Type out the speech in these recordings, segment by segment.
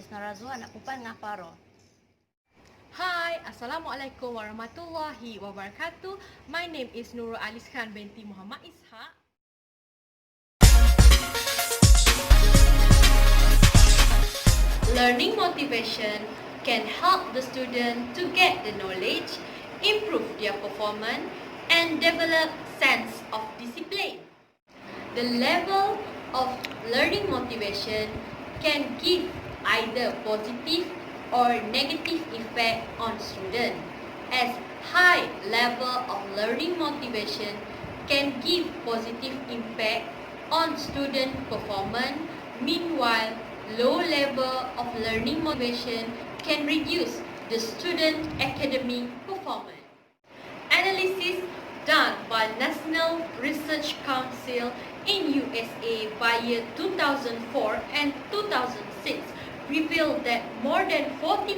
is Norazuwa, anak perempuan Ngah Paro. Hi, Assalamualaikum warahmatullahi wabarakatuh. My name is Nurul Aliss Binti Muhammad Ishaq. Learning motivation can help the student to get the knowledge, improve their performance, and develop sense of discipline. The level of learning motivation can give either positive or negative effect on student, as high level of learning motivation can give positive impact on student performance. Meanwhile, low level of learning motivation can reduce the student academic performance. Analysis done by National Research Council in USA by year 2004 and 2006 revealed that more than 40%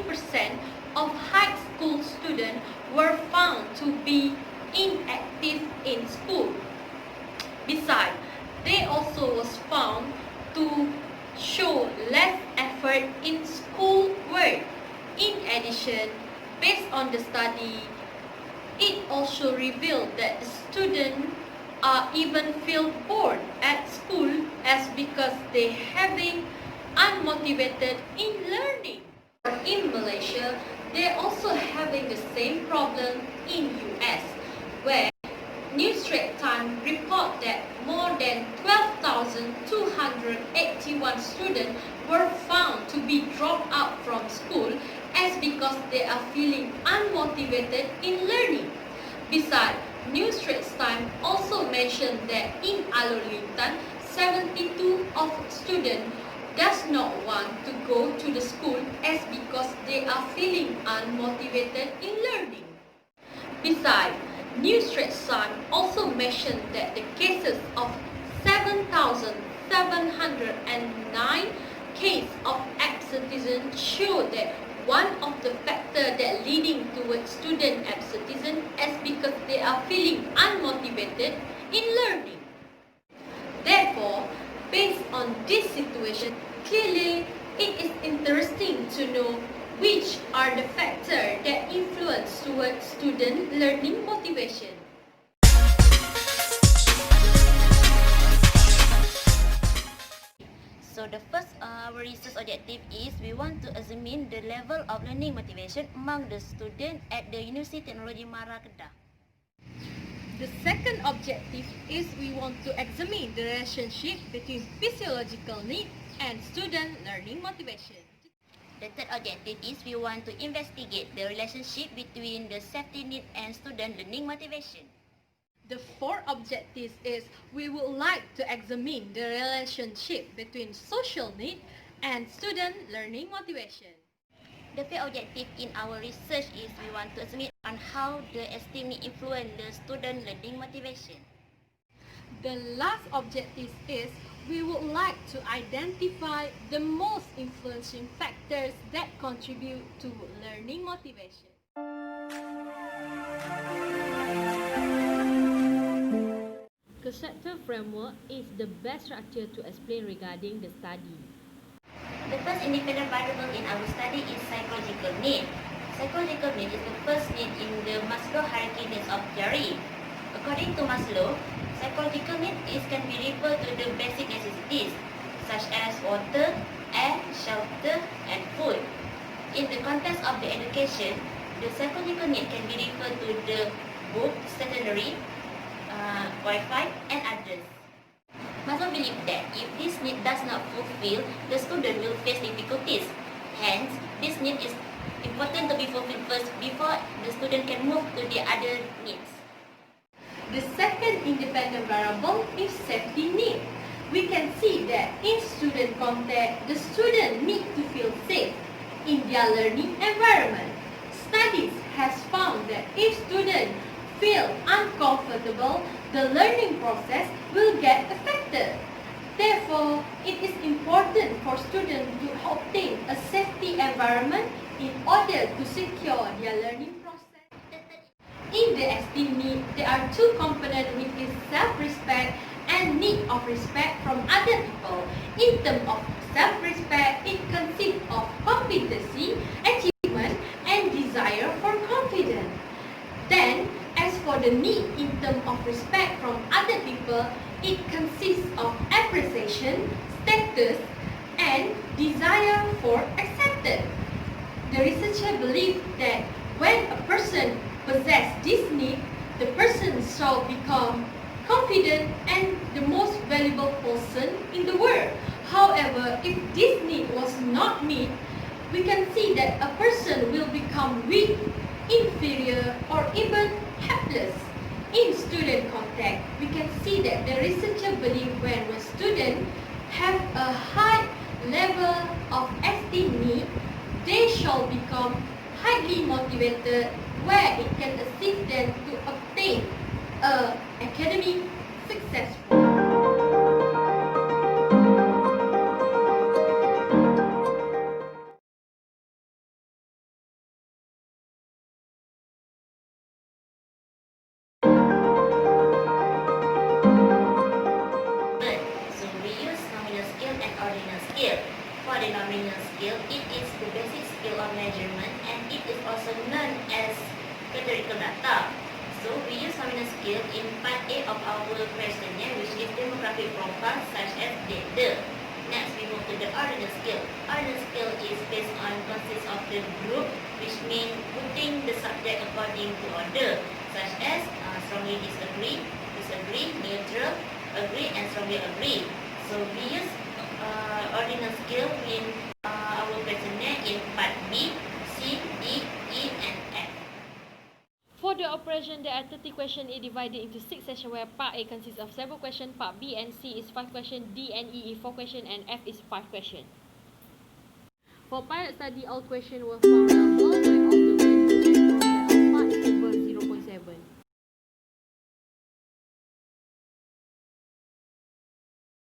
of high school students were found to be inactive in school. Besides, they also was found to show less effort in school work. In addition, based on the study, it also revealed that the students even feel bored at school as because they having unmotivated in learning. In Malaysia, they also having the same problem in US, where New Straits Times report that more than 12,281 students were found to be dropped out from school as because they are feeling unmotivated in learning. Besides, New Straits Times also mentioned that in Alor-Lintan, 72 of students does not want to go to the school as because they are feeling unmotivated in learning. Besides, New Straits Times also mentioned that the cases of 7,709 cases of absenteeism show that one of the factors that leading towards student absenteeism is because they are feeling unmotivated in learning. Therefore, based on this situation, clearly it is interesting to know which are the factors that influence towards student learning motivation. So the first research objective is we want to examine the level of learning motivation among the student at the University Technology Mara Kedah. The second objective is we want to examine the relationship between physiological need and student learning motivation. The third objective is we want to investigate the relationship between the safety need and student learning motivation. The fourth objective is we would like to examine the relationship between social need and student learning motivation. The fifth objective in our research is we want to examine on how the esteem need influence the student learning motivation. The last objective is we would like to identify the most influencing factors that contribute to learning motivation. Conceptual framework is the best structure to explain regarding the study. The first independent variable in our study is psychological need. Psychological need is the first need in the Maslow hierarchy needs of theory. According to Maslow, psychological need can be referred to the basic necessities such as water, air, shelter, and food. In the context of the education, the psychological need can be referred to the book, stationery, Wi-Fi, and others. Maslow believed that if this need does not fulfill, the student will face difficulties. Hence, this need is important to be fulfilled first before the student can move to the other needs. The second independent variable is safety need. We can see that in student context, the student need to feel safe in their learning environment. Studies has found that if students feel uncomfortable, the learning process will get affected. Therefore, it is important for students to obtain a safety environment in order to secure their learning process. In the esteem need, there are two components, which is self-respect and need of respect from other people. In terms of self-respect, it consists of competency, achievement, and desire for confidence. Then, as for the need in terms of respect from other people, it consists of appreciation, status, and desire for acceptance. The researcher believes that when a person possesses this need, the person shall become confident and the most valuable person in the world. However, if this need was not met, we can see that a person will become weak, inferior, or even helpless. In student context, we can see that the researcher believes when a student have a high level of esteem need, they shall become highly motivated where it can assist them to obtain academic successful. So we use nominal scale and ordinal scale. For the nominal scale, it is the basic scale of measurement and it is also known as categorical data. So we use nominal scale in part A of our questionnaire, which is demographic profile such as gender. Next, we move to the ordinal scale. Ordinal scale is based on consists of the group, which means putting the subject according to order, such as strongly disagree, neutral, agree, and strongly agree. So we use ordinal scale in our questionnaire in part B, C, D, E, and F. For the operation, there are 30 questions divided into 6 sessions where part A consists of 7 questions, part B and C is 5 questions, D and E is 4 questions, and F is 5 questions. For pilot study, all questions were foundable where all the values from the alpha is above 0.7.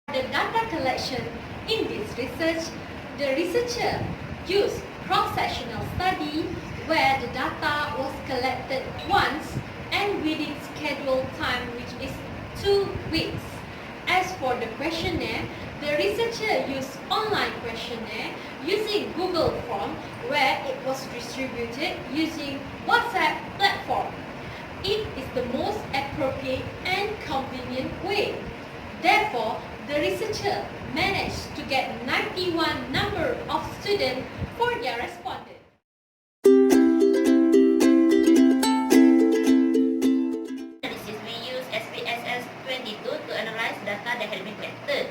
The data collection in this research, the researcher used cross-sectional study where the data was collected once and within scheduled time, which is 2 weeks. As for the questionnaire, the researcher used online questionnaire using Google Form where it was distributed using WhatsApp platform. It is the most appropriate and convenient way. Therefore, the researcher managed to get 91 number of students for their respondents. We use SPSS 22 to analyze data that had been collected.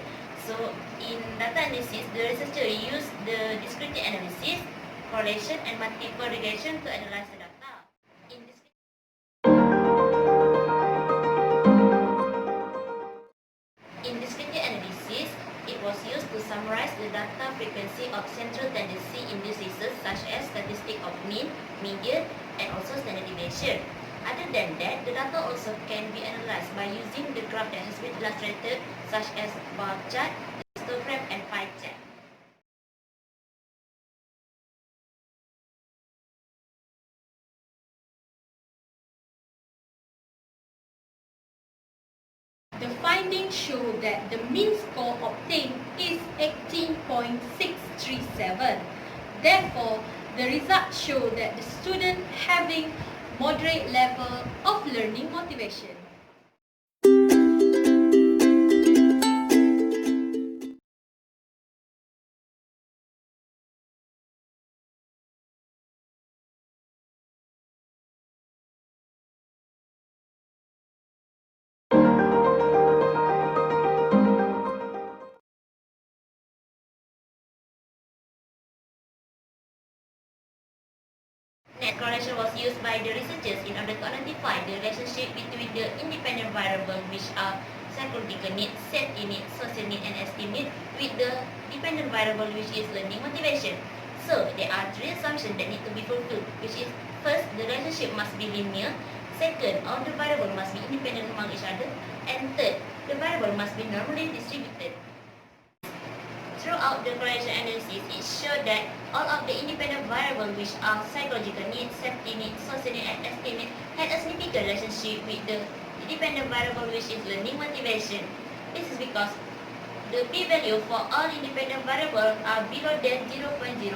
So in data analysis, the researcher used the discrete analysis, correlation, and multiple regression to analyze the data. In discrete analysis, it was used to summarize the data frequency of central tendency indices such as statistic of mean, median, and also standard deviation. Other than that, the data also can be analyzed by using the graph that has been illustrated such as bar chart, histogram, and pie chart. The findings show that the mean score obtained is 18.637. Therefore, the results show that the student having moderate level of learning motivation. Net correlation was used by the researchers in order to identify the relationship between the independent variables, which are psychological need, safety need, social need, and esteem need, with the dependent variable, which is learning motivation. So there are 3 assumptions that need to be fulfilled, which is first, the relationship must be linear. Second, all the variables must be independent among each other. And third, the variable must be normally distributed. Throughout the correlation analysis, it showed that all of the independent variables, which are psychological needs, safety needs, social needs, and esteem needs, had a significant relationship with the dependent variable, which is learning motivation. This is because the p-value for all independent variables are below than 0.05,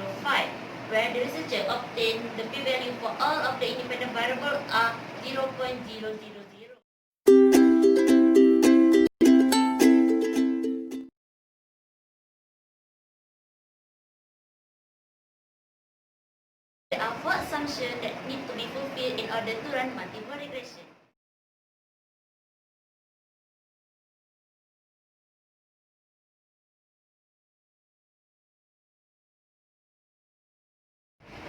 where the researcher obtained the p-value for all of the independent variables are 0.000. There are 4 assumptions that need to be fulfilled in order to run multiple regression.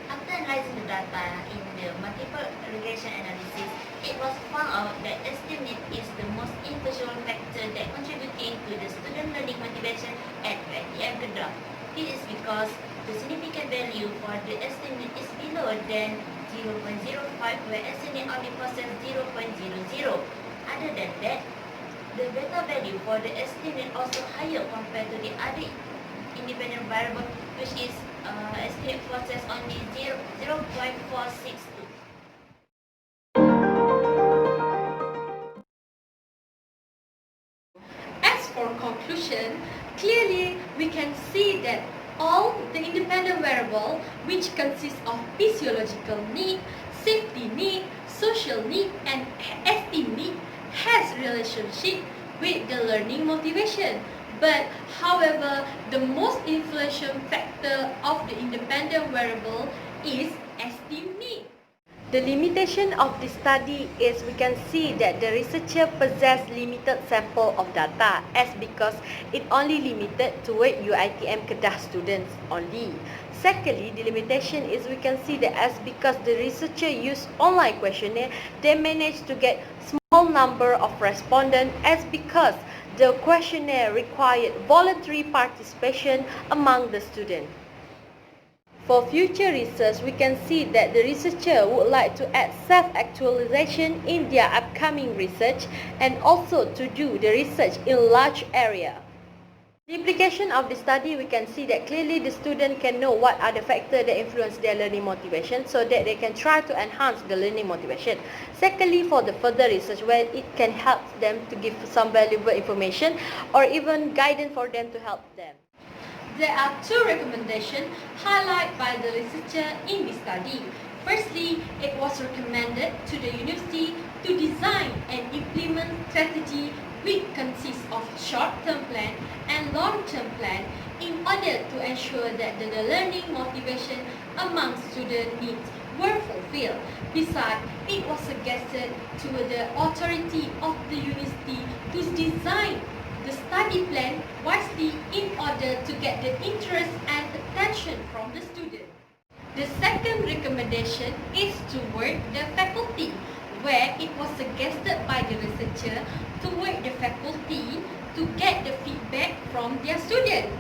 After analyzing the data in the multiple regression analysis, it was found out that estimate is the most influential factor that contributing to the student learning motivation at UiTM Kedah. This is because the significant value for the estimate is below than 0.05, where estimate only possess 0.00. Other than that, the beta value for the estimate also higher compared to the other independent variable, which is estimate possess only 0.462. As for conclusion, clearly we can see that all the independent variables, which consist of physiological need, safety need, social need, and esteem need, has relationship with the learning motivation. But however, the most influential factor of the independent variable is esteem need. The limitation of the study is we can see that the researcher possess limited sample of data as because it only limited toward UiTM Kedah students only. Secondly, the limitation is we can see that as because the researcher used online questionnaire, they managed to get small number of respondents as because the questionnaire required voluntary participation among the students. For future research, we can see that the researcher would like to add self-actualization in their upcoming research and also to do the research in large area. The implication of the study, we can see that clearly the student can know what are the factors that influence their learning motivation so that they can try to enhance the learning motivation. Secondly, for the further research where it can help them to give some valuable information or even guidance for them to help them. There are 2 recommendations highlighted by the researcher in this study. Firstly, it was recommended to the university to design and implement strategy which consists of short-term plan and long-term plan in order to ensure that the learning motivation among student needs were fulfilled. Besides, it was suggested to the authority of the university to design the study plan wisely in order to get the interest and attention from the student. The second recommendation is toward the faculty, where it was suggested by the researcher toward the faculty to get the feedback from their student.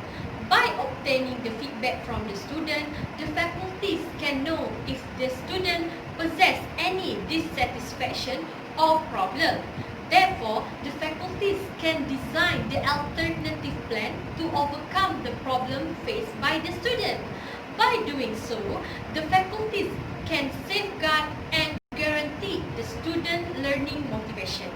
By obtaining the feedback from the student, the faculties can know if the student possess any dissatisfaction or problem. Therefore, the faculties can design the alternative plan to overcome the problem faced by the student. By doing so, the faculties can safeguard and guarantee the student learning motivation.